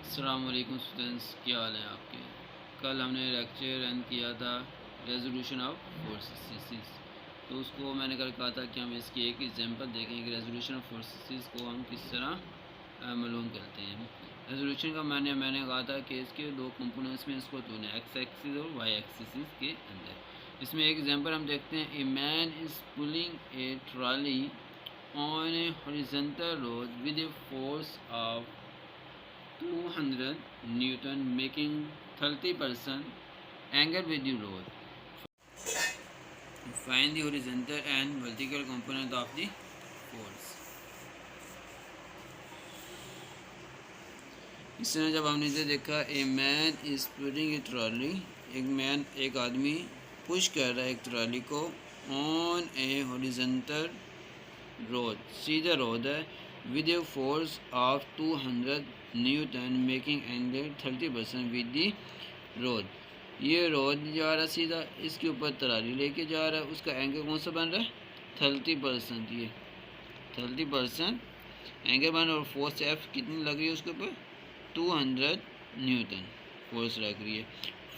अस्सलाम वालेकुम स्टूडेंट्स, क्या हाल है आपके। कल हमने लेक्चर रन किया था रेजोल्यूशन ऑफ फोर्सेस। तो उसको मैंने कल कहा था कि हम इसकी एक एग्जांपल देखें कि रेजोल्यूशन ऑफ फोर्सेस को हम किस तरह मालूम करते हैं। रेजोल्यूशन का मैंने कहा था कि इसके दो कंपोनेंट्स में इसको तोड़ना एक्स एक्सिस और वाई एक्सिस के अंदर। इसमें एक एग्जांपल हम देखते हैं। A man is pulling a trolley on A horizontal road with a force of 200 Newton, making 30% angle with the load. Find the horizontal and vertical component of the force. इस तरह जब हमने इसे देखा, a man is pulling a trolley, एक आदमी push कर रहा है एक ट्रॉली को ऑन ए हॉरिजॉन्टल रोड, सीधा रोड है, with a force of 200 Newton, making angle 30% with the road. ये रोड जा रहा सीधा, इसके ऊपर तरारी लेके जा रहा है, उसका एंगल कौन सा बन रहा है 30%। ये 30% एंगल बन रहा है और फोर्स एफ कितनी लग रही है उसके ऊपर 200 न्यूटन फोर्स लग रही है।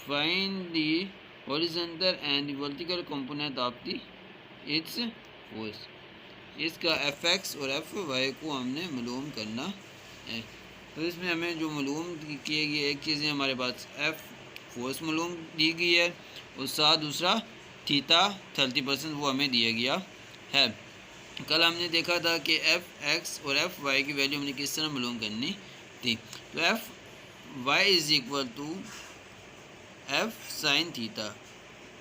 Find the horizontal and vertical component of the its force. इसका एफ एक्स और एफ वाई को हमने मालूम करना है। तो इसमें हमें जो मालूम किए गए एक चीज़ है, हमारे पास एफ फोर्स मालूम दी गई है और साथ दूसरा थीटा 30% वो हमें दिया गया है। कल हमने देखा था कि एफ एक्स और एफ वाई की वैल्यू हमने किस तरह मालूम करनी थी। तो F Y is equal to F sine theta.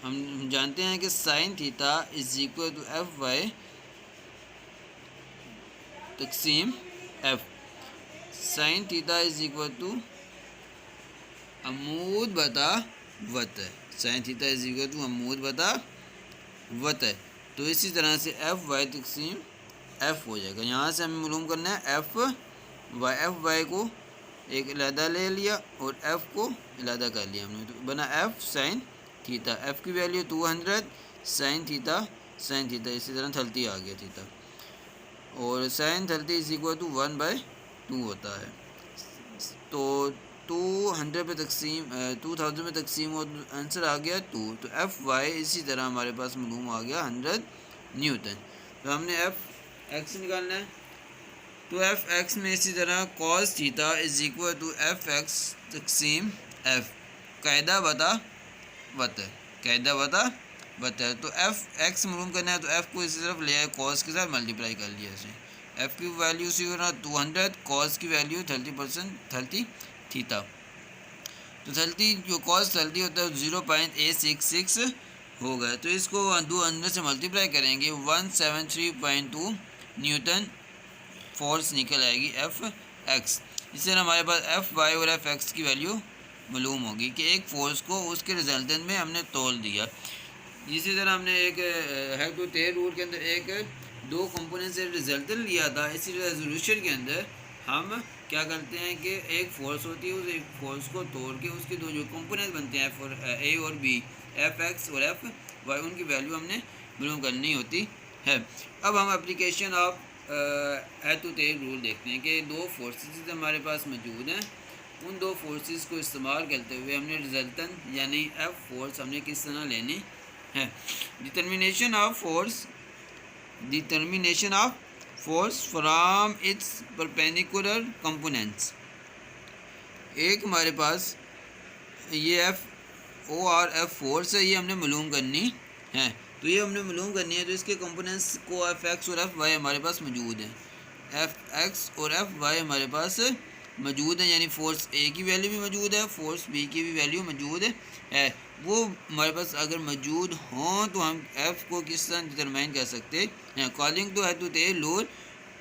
हम जानते हैं कि sine theta is equal to F Y तकसीम F. Sine theta is equal to अमूद बता वत है। Sine theta is equal to अमूद बता वत है। तो इसी तरह से एफ वाई तकसीम एफ हो जाएगा। यहाँ से हमें मालूम करना है एफ वाई को एक अलहदा ले लिया और एफ को अलहदा कर लिया हमने, तो बना एफ साइन थीटा। एफ की वैल्यू 200, साइन थीटा इसी तरह 30 आ गया थीटा, और साइन 30 इज इक्वल टू 1/2 होता है। तो 200 पे तकसीम 2000 में तकसीम और आंसर आ गया 2। तो एफ वाई इसी तरह हमारे पास मालूम आ गया 100 न्यूटन। तो हमने एफ एक्स निकालना है। तो एफ एक्स में इसी तरह cos theta is equal to F X तकसीम एफ, कायदा बता वत है। तो एफ एक्स मालूम करना है, तो एफ को इसी तरफ ले आए, कॉस के साथ मल्टीप्लाई कर लिया इसे। एफ की वैल्यू सी होना 200, कॉस की वैल्यू 30%, 30 थीटा। तो 30 जो कॉस 30 होता है 0.866 होगा। तो इसको 200 से मल्टीप्लाई करेंगे 173.2 न्यूटन फोर्स निकल आएगी एफ एक्स। इससे हमारे पास एफ वाई और एफ एक्स की वैल्यू मालूम होगी कि एक फोर्स को उसके रिजल्टेंट में हमने तोल दिया। इसी तरह हमने एक हेल्प टू टेल रूल के अंदर एक दो कंपोनेंट से रिजल्टेंट लिया था। इसी रेजोल्यूशन के अंदर हम क्या करते हैं कि एक फोर्स होती है, उस एक फोर्स को तोड़ के उसके दो जो कंपोनेंट बनते हैं एफ और ए और बी, एफ एक्स और एफ वाई, उनकी वैल्यू हमने मालूम करनी होती है। अब हम एप्लीकेशन ऑफ हेल्प टू टेल रूल देखते हैं कि दो फोर्सेस हमारे पास मौजूद हैं, उन दो फोर्सेस को इस्तेमाल करते हुए हमने रिजल्टेंट यानी एफ फोर्स हमने किस तरह लेनी है। Determination of force from its perpendicular components. एक हमारे पास ये F O R F force है, ये हमने मालूम करनी है। तो ये हमने मालूम करनी है, तो इसके कंपोनेंट्स को एफ एक्स और एफ वाई हमारे पास मौजूद हैं। एफ एक्स और एफ वाई हमारे पास मौजूद है, यानी फोर्स ए की वैल्यू भी मौजूद है, फोर्स बी की भी वैल्यू मौजूद है। वो हमारे पास अगर मौजूद हों तो हम एफ़ को किस तरह डिटरमाइन कर सकते हैं। अकॉर्डिंग टू हेल्प to tail rule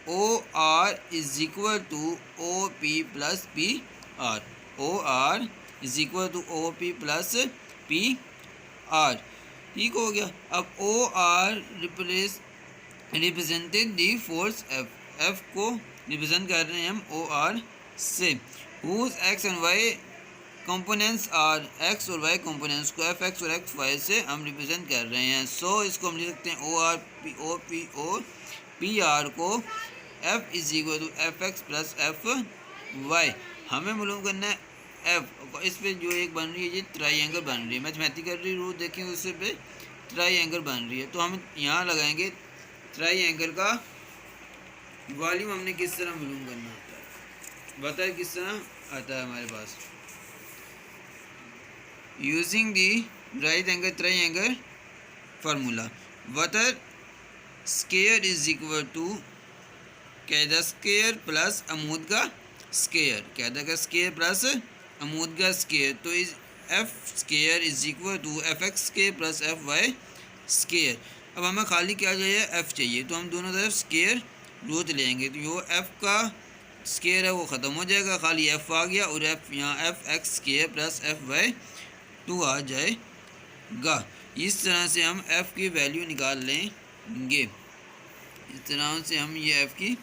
O R is equal to O P plus P R. O R is equal to O P plus P R. ठीक हो गया। अब O R represented the force F, F को represent कर रहे हैं हम O R से। Whose X and Y components are, X और वाई कंपोनेंट्स को एफ एक्स और एफ वाई से हम रिप्रेजेंट कर रहे हैं। सो इसको हम लिख सकते हैं ओ पी आर को F is equal to F X plus F Y. हमें मालूम करना है एफ। इस पे जो एक बन रही है ये ट्राइंगल बन रही है, मैथमेटिकली रूल देखेंगे उससे पे ट्राइंगल बन रही है। तो हम यहाँ लगाएंगे ट्राइंगल का वॉल्यूम हमने किस तरह मालूम करना होता है, बताए किस तरह आता है हमारे पास। Using the right angle triangle formula, वटर स्केयर इज इक्वल टू कैदा स्केयर प्लस अमूद का स्केयर, कैदा का स्केयर प्लस अमूद का स्केयर। तो इस F square is equal to F X square plus F Y square. अब हमें खाली क्या चाहिए, एफ़ चाहिए, तो हम दोनों तरफ स्केयर रूट लेंगे। तो जो एफ़ का स्केयर है वो ख़त्म हो जाएगा, खाली एफ़ आ गया और एफ़ यहाँ F X square plus F Y two आ जाएगा। इस तरह से हम एफ़ की वैल्यू निकाल लेंगे। इस तरह से हम ये एफ़ की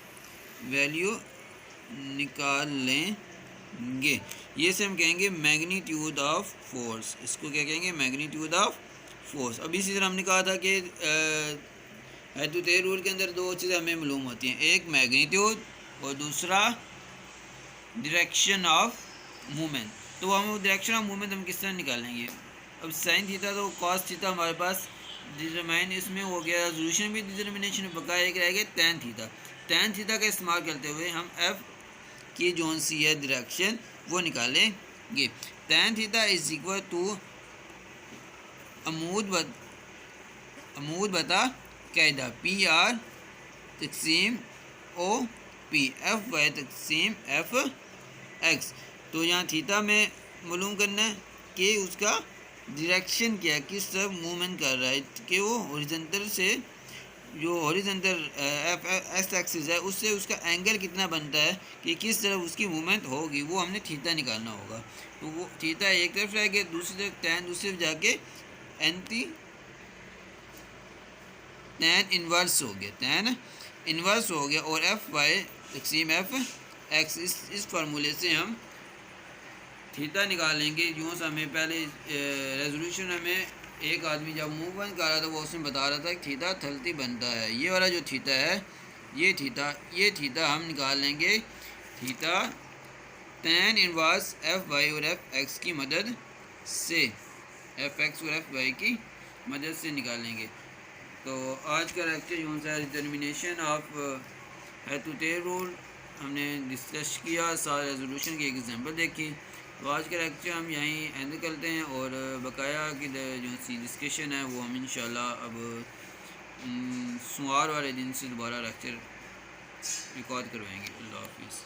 वैल्यू निकाल लेंगे। ये से हम कहेंगे मैग्नीट्यूड ऑफ फोर्स, इसको क्या कहेंगे, मैग्नीट्यूड ऑफ फोर्स। अब इसी तरह हमने कहा था कि हैतुतैर रूल के अंदर दो चीज़ें हमें मालूम होती हैं, एक मैग्नीट्यूड और दूसरा डायरेक्शन ऑफ मूवमेंट। तो हम डायरेक्शन ऑफ मूवमेंट हम किस तरह निकालेंगे। अब साइन थीटा तो कॉस थीटा हमारे पास डिटरमाइन इसमें हो गया, रेजोल्यूशन भी डिटर्मिनेशन बकाया एक रह गया टैन थीटा। टैन थीटा का इस्तेमाल करते हुए हम एफ की जोन सी है डायरेक्शन वो निकालेंगे। Tan theta is equal to अमूद बता कैदा पी आर तकसीम ओ पी एफ वाई तकसीम एफ एक्स। तो यहाँ थीटा में मालूम करना है कि उसका डायरेक्शन क्या है, किस तरफ मूवमेंट कर रहा है, कि वो हॉरिजॉन्टल से जो हॉरिजॉन्टल एफ एक्स एक्सिस है उससे उसका एंगल कितना बनता है कि किस तरफ उसकी मूवमेंट होगी, वो हमने थीटा निकालना होगा। तो वो थीटा एक तरफ रह गया, दूसरी तरफ टैन दूसरी तरफ जाके एंटी टैन इन्वर्स हो गया, टैन इन्वर्स हो गया। और एफ वाई तकसीम एफ एक्स, इस फार्मूले से हम थीटा निकालेंगे। यूँ से हमें पहले रेजोल्यूशन हमें एक आदमी जब मूवमेंट कर रहा था वो उसमें बता रहा था कि थीटा थलती बनता है, ये वाला जो थीटा है ये थीटा हम निकाल लेंगे theta tan inverse F Y और एफ एक्स की मदद से, एफ एक्स और एफ वाई की मदद से निकालेंगे। तो आज का लेक्चर यूँ सा डिटर्मिनेशन ऑफ हैतुतैर रूल हमने डिस्कस किया, सारा रेजोल्यूशन की एक एग्जांपल देखी। तो आज का लेक्चर हम यहीं एंड करते हैं और बकाया की जो सी डिस्कशन है वो हम इंशाल्लाह अब सोमवार वाले दिन से दोबारा लेक्चर रिकॉर्ड करवाएंगे। अल्लाह हाफिज़।